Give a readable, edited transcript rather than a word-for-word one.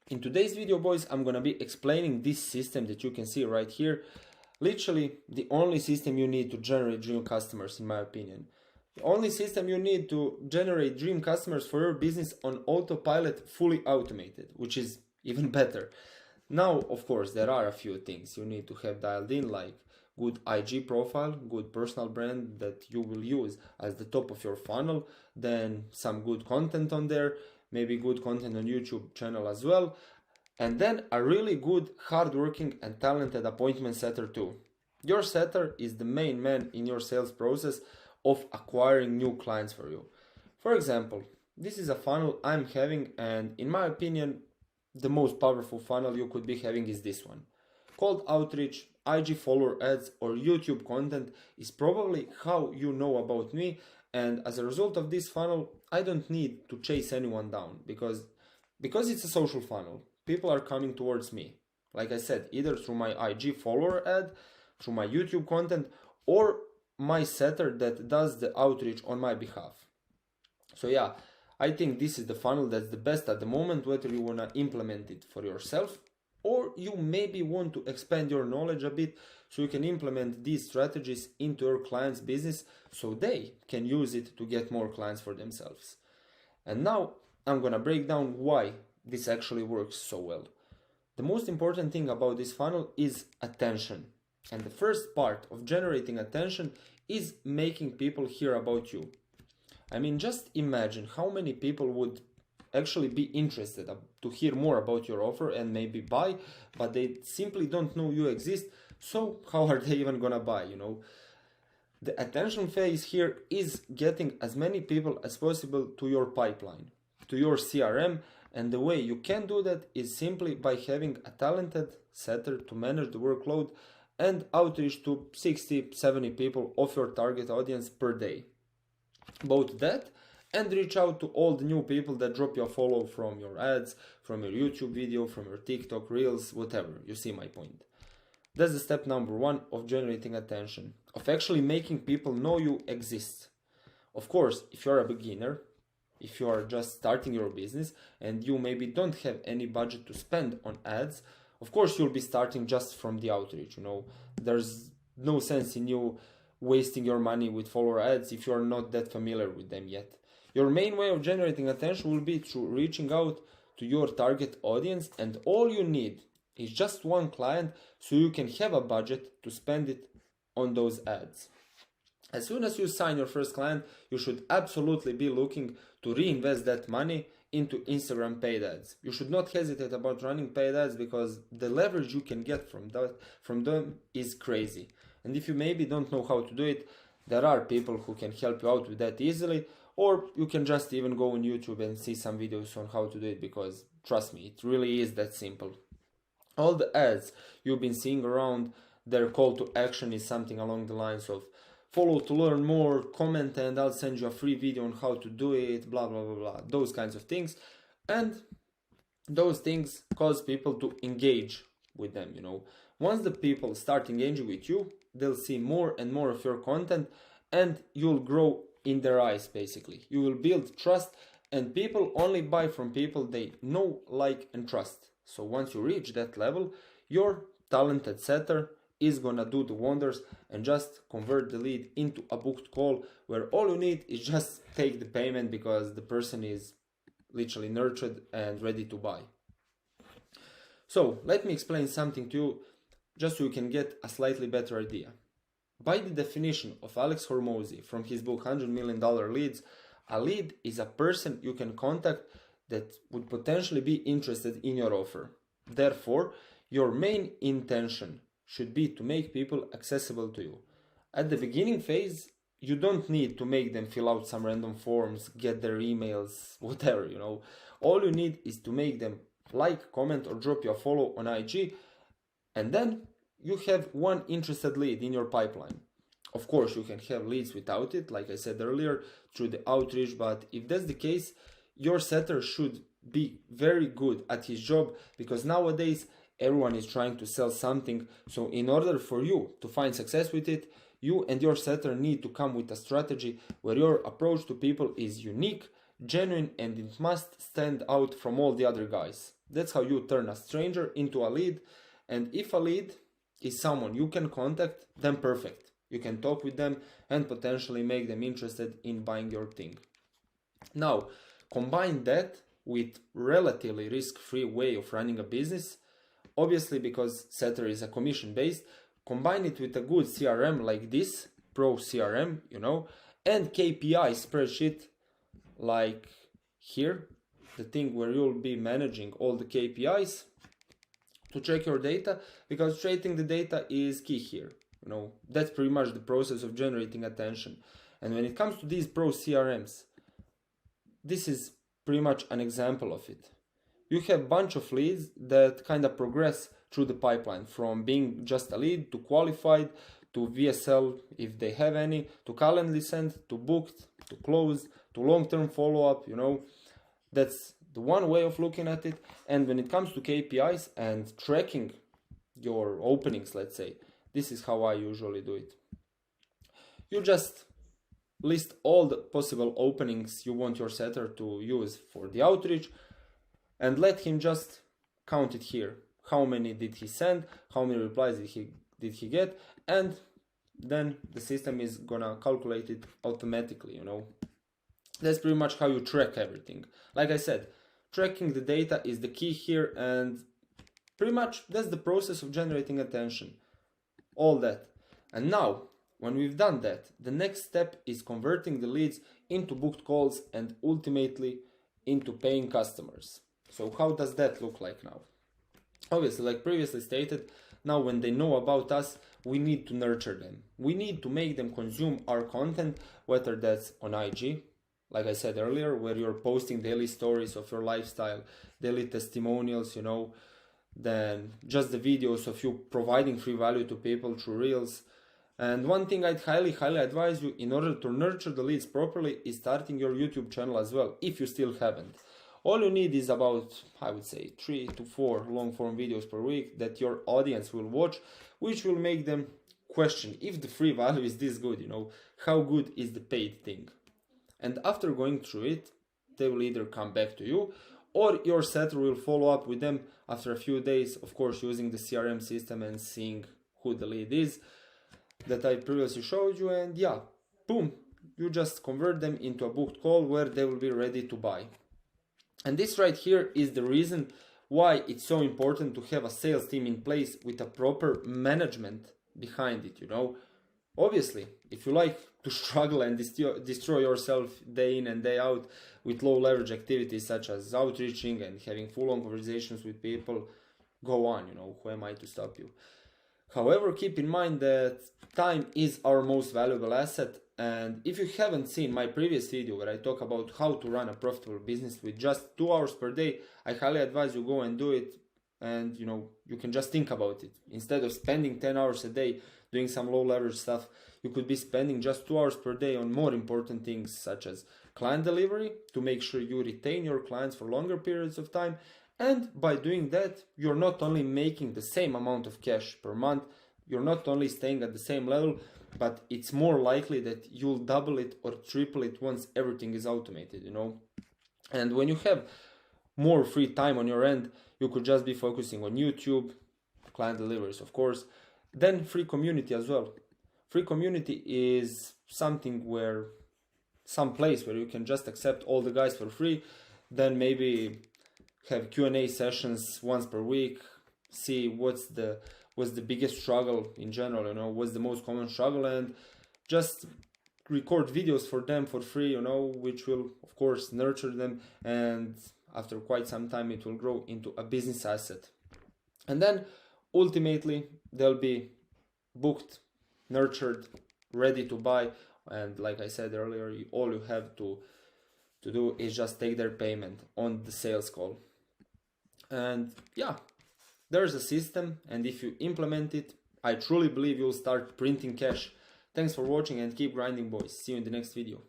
In today's video, boys, I'm gonna be explaining this system that you can see right here. Literally the only system you need to generate dream customers, in my opinion. The only system you need to generate dream customers for your business on autopilot, fully automated, which is even better. Now, of course, there are a few things you need to have dialed in, like good IG profile, good personal brand that you will use as the top of your funnel, then some good content on there, maybe good content on YouTube channel as well, and then a really good, hardworking and talented appointment setter too. Your setter is the main man in your sales process of acquiring new clients for you. For example, this is a funnel I'm having, and in my opinion, the most powerful funnel you could be having is this one. Cold outreach, IG follower ads, or YouTube content is probably how you know about me, and as a result of this funnel, I don't need to chase anyone down because it's a social funnel. People are coming towards me. Like I said, either through my IG follower ad, through my YouTube content, or my setter that does the outreach on my behalf. So yeah, I think this is the funnel that's the best at the moment, whether you want to implement it for yourself or you maybe want to expand your knowledge a bit so you can implement these strategies into your client's business so they can use it to get more clients for themselves. And now I'm gonna break down why this actually works so well. The most important thing about this funnel is attention. And the first part of generating attention is making people hear about you. I mean, just imagine how many people would actually be interested to hear more about your offer and maybe buy, but they simply don't know you exist. So how are they even gonna buy, The attention phase here is getting as many people as possible to your pipeline, to your CRM, and the way you can do that is simply by having a talented setter to manage the workload and outreach to 60-70 people of your target audience per day. Both that and reach out to all the new people that drop you a follow from your ads, from your YouTube video, from your TikTok, Reels, whatever. You see my point. That's the step number one of generating attention, of actually making people know you exist. Of course, if you're a beginner, if you are just starting your business and you maybe don't have any budget to spend on ads, of course you'll be starting just from the outreach. There's no sense in you wasting your money with follower ads if you're not that familiar with them yet. Your main way of generating attention will be through reaching out to your target audience, and all you need is just one client so you can have a budget to spend it on those ads. As soon as you sign your first client, you should absolutely be looking to reinvest that money into Instagram paid ads. You should not hesitate about running paid ads because the leverage you can get from them is crazy. And if you maybe don't know how to do it, there are people who can help you out with that easily, or you can just even go on YouTube and see some videos on how to do it, because trust me, it really is that simple. All the ads you've been seeing around, their call to action is something along the lines of follow to learn more, comment and I'll send you a free video on how to do it, blah blah blah blah, those kinds of things. And those things cause people to engage with them. Once the people start engaging with you, they'll see more and more of your content and you'll grow in their eyes. Basically, you will build trust, and people only buy from people they know, like and trust. So once you reach that level, your talented setter is gonna do the wonders and just convert the lead into a booked call where all you need is just take the payment because the person is literally nurtured and ready to buy. So let me explain something to you just so you can get a slightly better idea. By the definition of Alex Hormozy from his book $100 Million Leads, a lead is a person you can contact that would potentially be interested in your offer. Therefore, your main intention should be to make people accessible to you. At the beginning phase, you don't need to make them fill out some random forms, get their emails, whatever, All you need is to make them like, comment, or drop you a follow on IG, and then you have one interested lead in your pipeline. Of course, you can have leads without it, like I said earlier, through the outreach, but if that's the case, your setter should be very good at his job, because nowadays everyone is trying to sell something. So in order for you to find success with it, you and your setter need to come with a strategy where your approach to people is unique, genuine, and it must stand out from all the other guys. That's how you turn a stranger into a lead. And if a lead is someone you can contact, then perfect. You can talk with them and potentially make them interested in buying your thing. Now, combine that with relatively risk-free way of running a business. Obviously, because Setter is a commission-based, combine it with a good CRM like this, Pro CRM, and KPI spreadsheet like here, the thing where you'll be managing all the KPIs to check your data, because trading the data is key here. That's pretty much the process of generating attention. And when it comes to these Pro CRMs, this is pretty much an example of it. You have a bunch of leads that kind of progress through the pipeline, from being just a lead to qualified to VSL if they have any, to Calendly sent, to booked, to closed, to long-term follow-up. That's the one way of looking at it. And when it comes to KPIs and tracking your openings, let's say, this is how I usually do it. You just list all the possible openings you want your setter to use for the outreach, and let him just count it here. How many did he send? How many replies did he get? And then the system is gonna calculate it automatically. That's pretty much how you track everything. Like I said, tracking the data is the key here, and pretty much that's the process of generating attention. All that. And now, when we've done that, the next step is converting the leads into booked calls and ultimately into paying customers. So how does that look like now? Obviously, like previously stated, now when they know about us, we need to nurture them. We need to make them consume our content, whether that's on IG, like I said earlier, where you're posting daily stories of your lifestyle, daily testimonials, then just the videos of you providing free value to people through Reels. And one thing I'd highly advise you, in order to nurture the leads properly, is starting your YouTube channel as well, if you still haven't. All you need is about, I would say, 3 to 4 long-form videos per week that your audience will watch, which will make them question if the free value is this good, how good is the paid thing. And after going through it, they will either come back to you, or your setter will follow up with them after a few days, of course using the CRM system and seeing who the lead is that I previously showed you, and yeah, boom, you just convert them into a booked call where they will be ready to buy. And this right here is the reason why it's so important to have a sales team in place with a proper management behind it, Obviously, if you like to struggle and destroy yourself day in and day out with low leverage activities such as outreaching and having full-on conversations with people, go on, who am I to stop you? However, keep in mind that time is our most valuable asset, and if you haven't seen my previous video where I talk about how to run a profitable business with just 2 hours per day, I highly advise you go and do it, and you can just think about it. Instead of spending 10 hours a day doing some low leverage stuff, you could be spending just 2 hours per day on more important things such as client delivery to make sure you retain your clients for longer periods of time. And by doing that, you're not only making the same amount of cash per month, you're not only staying at the same level, but it's more likely that you'll double it or triple it once everything is automated, And when you have more free time on your end, you could just be focusing on YouTube, client deliveries, of course, then free community as well. Free community is some place where you can just accept all the guys for free, then maybe have Q&A sessions once per week, see what's the biggest struggle in general, what's the most common struggle, and just record videos for them for free, which will of course nurture them, and after quite some time it will grow into a business asset. And then ultimately they'll be booked, nurtured, ready to buy, and like I said earlier, all you have to do is just take their payment on the sales call. And yeah, there's a system, and if you implement it, I truly believe you'll start printing cash. Thanks for watching and keep grinding, boys. See you in the next video.